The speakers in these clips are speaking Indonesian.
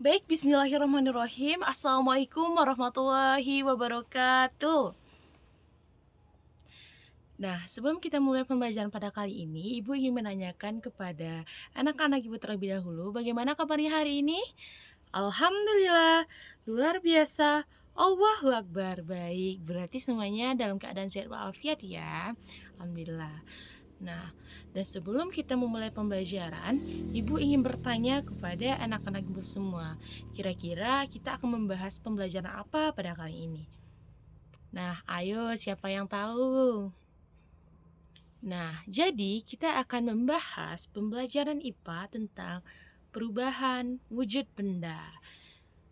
Baik, bismillahirrahmanirrahim. Assalamualaikum warahmatullahi wabarakatuh. Nah, sebelum kita mulai pembelajaran pada kali ini, Ibu ingin menanyakan kepada anak-anak Ibu terlebih dahulu, bagaimana kabarnya hari ini? Alhamdulillah, luar biasa. Allahu Akbar. Baik, berarti semuanya dalam keadaan sehat walafiat ya. Alhamdulillah. Nah, dan sebelum kita memulai pembelajaran, Ibu ingin bertanya kepada anak-anak Ibu semua. Kira-kira kita akan membahas pembelajaran apa pada kali ini? Nah, ayo siapa yang tahu? Nah, jadi kita akan membahas pembelajaran IPA tentang perubahan wujud benda.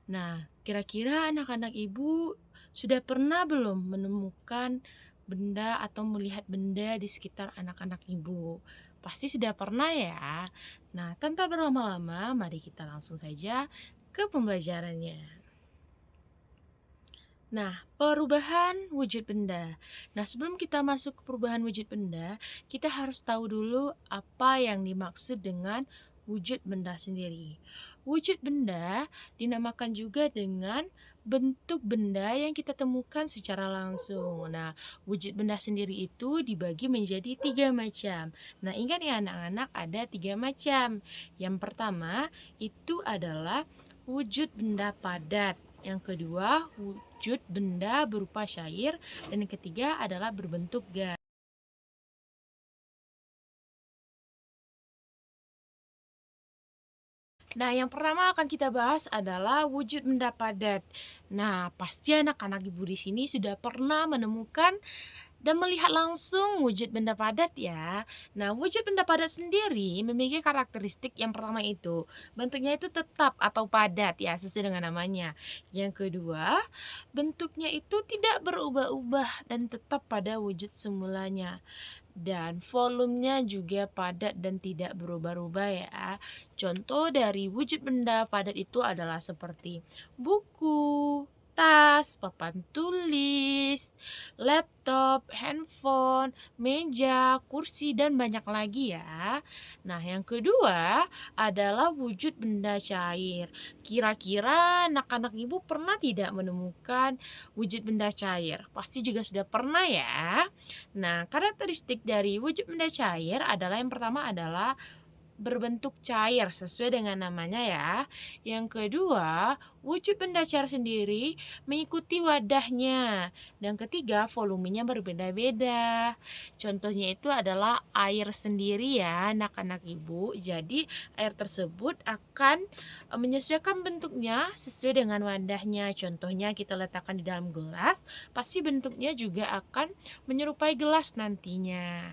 Nah, kira-kira anak-anak Ibu sudah pernah belum menemukan benda atau melihat benda di sekitar anak-anak Ibu? Pasti sudah pernah ya. Nah, tanpa berlama-lama, mari kita langsung saja ke pembelajarannya. Nah, perubahan wujud benda. Nah, sebelum kita masuk ke perubahan wujud benda, kita harus tahu dulu apa yang dimaksud dengan wujud benda sendiri. Wujud benda dinamakan juga dengan bentuk benda yang kita temukan secara langsung. Nah, wujud benda sendiri itu dibagi menjadi 3 macam. Nah, ingat ya anak-anak, ada 3 macam. Yang pertama itu adalah wujud benda padat. Yang kedua, wujud benda berupa syair. Dan yang ketiga adalah berbentuk gas. Nah, yang pertama akan kita bahas adalah wujud benda padat. Nah, pasti anak-anak ibu di sini sudah pernah menemukan dan melihat langsung wujud benda padat ya. Nah, wujud benda padat sendiri memiliki karakteristik yang pertama itu, bentuknya itu tetap atau padat ya, sesuai dengan namanya. Yang kedua, bentuknya itu tidak berubah-ubah dan tetap pada wujud semulanya. Dan volumenya juga padat dan tidak berubah-ubah ya. Contoh dari wujud benda padat itu adalah seperti buku, tas, papan tulis, laptop, handphone, meja, kursi, dan banyak lagi ya. Nah, yang kedua adalah wujud benda cair. Kira-kira anak-anak ibu pernah tidak menemukan wujud benda cair? Pasti juga sudah pernah ya. Nah, karakteristik dari wujud benda cair adalah yang pertama adalah berbentuk cair sesuai dengan namanya ya. Yang kedua, wujud benda cair sendiri mengikuti wadahnya. Dan ketiga, volumenya berbeda-beda. Contohnya itu adalah air sendiri ya, anak-anak ibu. Jadi, air tersebut akan menyesuaikan bentuknya sesuai dengan wadahnya. Contohnya kita letakkan di dalam gelas, pasti bentuknya juga akan menyerupai gelas nantinya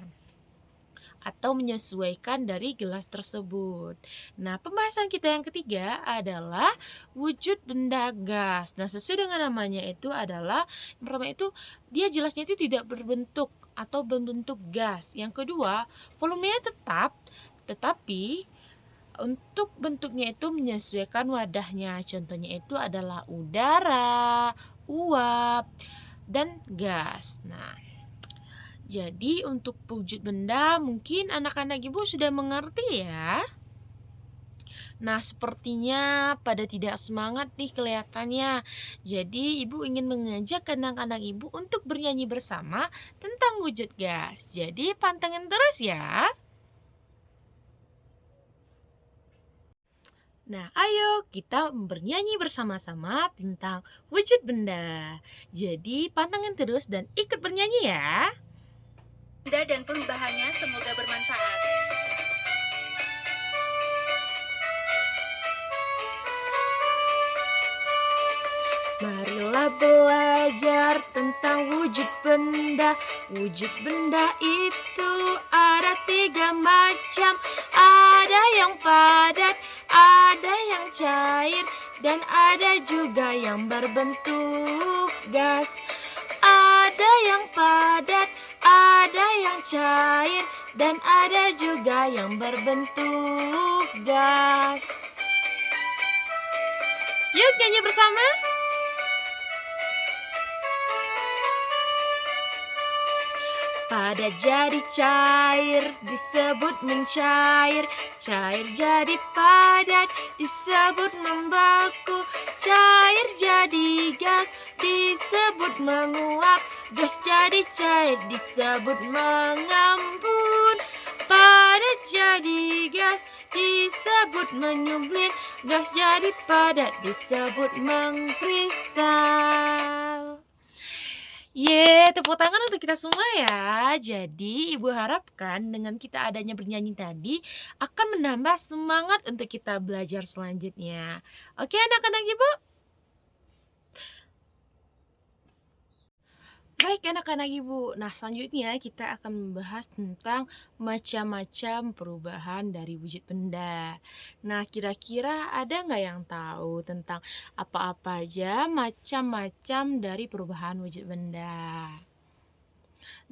atau menyesuaikan dari gelas tersebut. Nah, pembahasan kita yang ketiga adalah wujud benda gas. Nah, sesuai dengan namanya itu adalah yang pertama itu dia jelasnya itu tidak berbentuk atau berbentuk gas. Yang kedua, volumenya tetap tetapi untuk bentuknya itu menyesuaikan wadahnya. Contohnya itu adalah udara, uap, dan gas. Nah, jadi untuk wujud benda mungkin anak-anak ibu sudah mengerti ya. Nah, sepertinya pada tidak semangat nih kelihatannya. Jadi ibu ingin mengajak anak-anak ibu untuk bernyanyi bersama tentang wujud gas. Jadi pantengin terus ya. Nah, ayo kita bernyanyi bersama-sama tentang wujud benda. Jadi pantengin terus dan ikut bernyanyi ya. Benda dan perubahannya semoga bermanfaat. Marilah belajar tentang wujud benda. Wujud benda itu ada 3 macam. Ada yang padat, ada yang cair, dan ada juga yang berbentuk gas. Ada yang padat, ada yang cair, dan ada juga yang berbentuk gas. Yuk nyanyi bersama. Padat jadi cair, disebut mencair. Cair jadi padat, disebut membeku. Cair jadi gas, disebut menguap. Gas jadi cair, disebut mengembun. Padat jadi gas, disebut menyublim. Gas jadi padat, disebut mengkristal. Tepuk tangan untuk kita semua ya. Jadi, Ibu harapkan dengan kita adanya bernyanyi tadi akan menambah semangat untuk kita belajar selanjutnya. Oke, anak-anak Ibu? Baik anak-anak Ibu, nah selanjutnya kita akan membahas tentang macam-macam perubahan dari wujud benda. Nah, kira-kira ada nggak yang tahu tentang apa-apa aja macam-macam dari perubahan wujud benda?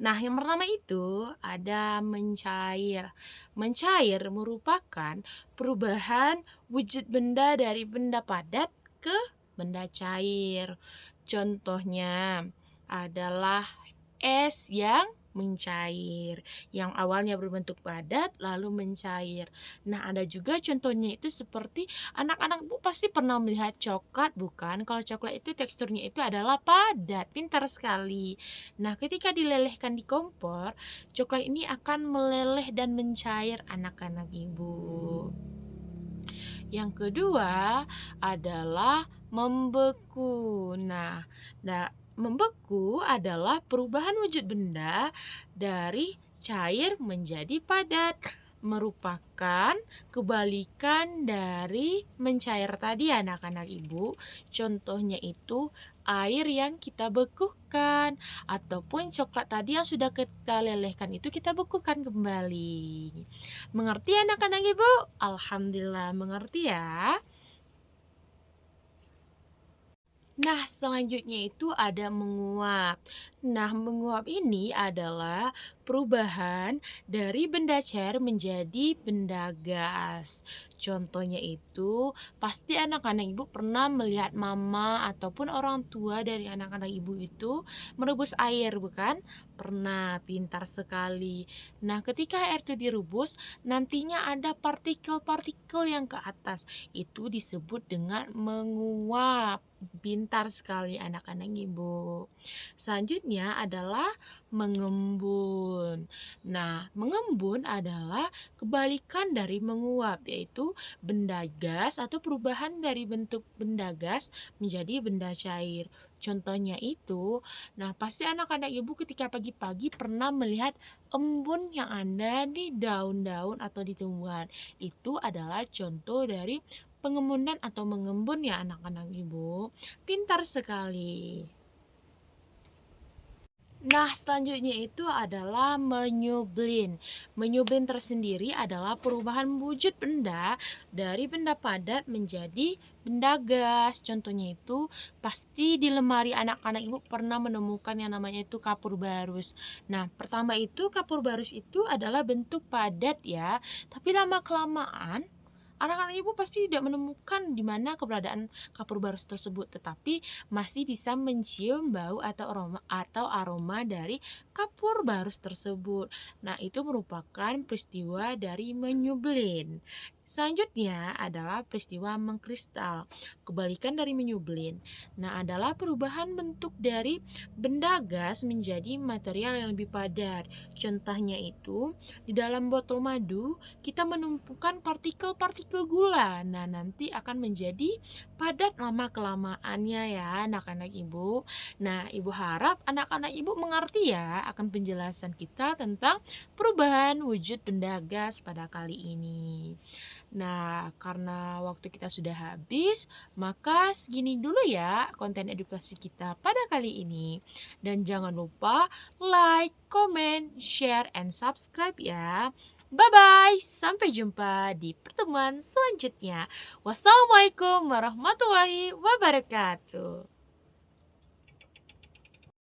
Nah, yang pertama itu ada mencair. Mencair merupakan perubahan wujud benda dari benda padat ke benda cair. Contohnya adalah es yang mencair, yang awalnya berbentuk padat lalu mencair. Nah, ada juga contohnya itu seperti anak-anak Bu pasti pernah melihat coklat bukan? Kalau coklat itu teksturnya itu adalah padat, pintar sekali. Nah, ketika dilelehkan di kompor, coklat ini akan meleleh dan mencair anak-anak Ibu. Yang kedua adalah membeku. Membeku adalah perubahan wujud benda dari cair menjadi padat, merupakan kebalikan dari mencair tadi anak-anak Ibu. Contohnya itu air yang kita bekukan ataupun coklat tadi yang sudah kita lelehkan itu kita bekukan kembali. Mengerti anak-anak Ibu? Alhamdulillah mengerti ya. Nah, selanjutnya itu ada menguap. Nah, menguap ini adalah perubahan dari benda cair menjadi benda gas. Contohnya itu, pasti anak-anak Ibu pernah melihat mama ataupun orang tua dari anak-anak Ibu itu merebus air, bukan? Pernah, pintar sekali. Nah, ketika air itu direbus, nantinya ada partikel-partikel yang ke atas. Itu disebut dengan menguap. Pintar sekali anak-anak Ibu. Selanjutnya adalah mengembun. Nah, mengembun adalah kebalikan dari menguap, yaitu benda gas atau perubahan dari bentuk benda gas menjadi benda cair. Contohnya itu, nah pasti anak-anak Ibu ketika pagi-pagi pernah melihat embun yang ada di daun-daun atau di tumbuhan. Itu adalah contoh dari pengembunan atau mengembun ya anak-anak Ibu. Pintar sekali. Nah, selanjutnya itu adalah menyublin. Menyublin tersendiri adalah perubahan wujud benda dari benda padat menjadi benda gas. Contohnya itu pasti di lemari anak-anak Ibu pernah menemukan yang namanya itu kapur barus. Nah, pertama itu kapur barus itu adalah bentuk padat ya, tapi lama-kelamaan anak-anak Ibu pasti tidak menemukan di mana keberadaan kapur barus tersebut, tetapi masih bisa mencium bau atau aroma dari kapur barus tersebut. Nah, itu merupakan peristiwa dari menyublin. Selanjutnya adalah peristiwa mengkristal. Kebalikan dari menyublin. Nah, adalah perubahan bentuk dari benda gas menjadi material yang lebih padat. Contohnya itu, di dalam botol madu kita menumpukan partikel-partikel gula. Nah, nanti akan menjadi padat lama-kelamaannya ya anak-anak Ibu. Nah, Ibu harap anak-anak Ibu mengerti ya akan penjelasan kita tentang perubahan wujud benda gas pada kali ini. Nah, karena waktu kita sudah habis, maka segini dulu ya konten edukasi kita pada kali ini. Dan jangan lupa like, comment, share, and subscribe ya. Bye-bye, sampai jumpa di pertemuan selanjutnya. Wassalamualaikum warahmatullahi wabarakatuh.